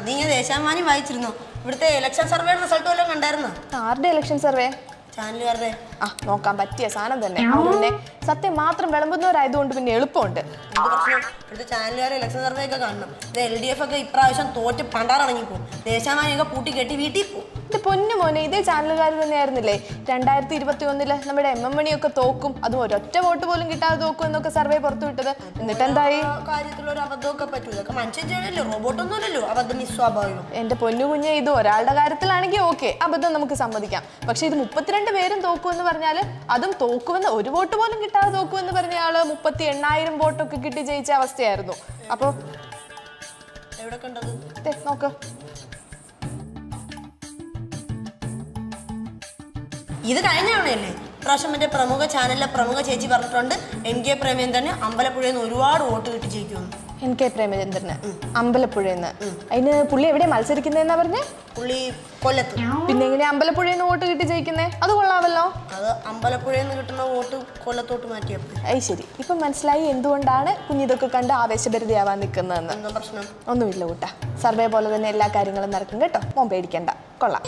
നീ ദേശാഭിമാനി വായിച്ചിരുന്നോ? ഇവിടുത്തെ ഇലക്ഷൻ സർവേയുടെ റിസൾട്ട് വല്ലതും കണ്ടായിരുന്നോ? ആരുടെ ഇലക്ഷൻ സർവേ? ചാനലുകാരുടെ. നോക്കാൻ പറ്റിയ സാധനം തന്നെ. പിന്നെ സത്യം മാത്രം വിളമ്പുന്നവരായതുകൊണ്ട് പിന്നെ എളുപ്പമുണ്ട്. ഇവിടുത്തെ ചാനലുകാരെ ഇലക്ഷൻ സർവേ ഒക്കെ കാണണം. LDF ഒക്കെ ഇപ്രാവശ്യം തോറ്റ് പണ്ടാറടങ്ങിപ്പോകും. ദേശാഭിമാനിയൊക്കെ പൂട്ടി കെട്ടി വീട്ടിൽ പോകും. എന്റെ പൊന്നു മോനെ, ഇതേ ചാനലുകാർ തന്നെയായിരുന്നില്ലേ 2021 നമ്മുടെ MM മണിയൊക്കെ തോക്കും, അതും ഒരൊറ്റ വോട്ട് പോലും കിട്ടാതെ തോക്കും എന്നൊക്കെ സർവേ പുറത്തുവിട്ടത്. എന്നിട്ട് എന്തായി? കാര്യത്തിലൊരു അബദ്ധമൊക്കെ പറ്റൂ. ഇതൊക്കെ മനുഷ്യൻ ചെയ്യണല്ലോ, റോബോട്ടൊന്നുമല്ലല്ലോ. അബദ്ധം നിസ്വാഭാവികം. എന്റെ പൊന്നു കുഞ്ഞെ, ഇത് ഒരാളുടെ കാര്യത്തിലാണെങ്കിൽ ഓക്കെ, അബദ്ധം നമുക്ക് സമ്മതിക്കാം. പക്ഷെ ഇത് 32 പേരും തോക്കുമെന്ന് പറഞ്ഞാല്, അതും തോക്കുമെന്ന് ഒരു വോട്ട് പോലും കിട്ടാതെ തോക്കുമെന്ന് പറഞ്ഞ ആള് 38,000 വോട്ടൊക്കെ കിട്ടി ജയിച്ച അവസ്ഥയായിരുന്നു. അപ്പൊ എവിടെ കണ്ടത്? നോക്ക്. ഇത് കഴിഞ്ഞാണല്ലേ പ്രാവശ്യം മറ്റേ പ്രമുഖ ചാനലിലെ പ്രമുഖ ചേച്ചി പറഞ്ഞിട്ടുണ്ട് NK പ്രേമചന്ദ്രന് അമ്പലപ്പുഴയിൽ നിന്ന് ഒരുപാട് വോട്ട് കിട്ടി ജയിക്കുമെന്ന്. NK പ്രേമചന്ദ്രന് അമ്പലപ്പുഴയിൽ നിന്ന്? അതിന് പുള്ളി എവിടെ മത്സരിക്കുന്നതെന്നാ പറഞ്ഞേ? പുള്ളി കൊല്ലത്ത്. പിന്നെ എങ്ങനെ അമ്പലപ്പുഴയിൽ നിന്ന് വോട്ട് കിട്ടി ജയിക്കുന്നേ? അത് കൊള്ളാമല്ലോ. അത് അമ്പലപ്പുഴയിൽ നിന്ന് കിട്ടുന്ന വോട്ട് കൊല്ലത്തോട്ട് മാറ്റിയപ്പോൾ. അത് ശരി. ഇപ്പം മനസ്സിലായി എന്തുകൊണ്ടാണ് കുഞ്ഞിതൊക്കെ കണ്ട് ആവേശഭരിതയാവാൻ നിൽക്കുന്നതെന്ന്. എന്താ പ്രശ്നം? ഒന്നുമില്ല കൂട്ടാ, സർവേ പോലെ തന്നെ എല്ലാ കാര്യങ്ങളും നടക്കും കേട്ടോ, മോൻ പേടിക്കണ്ട. കൊള്ളാം.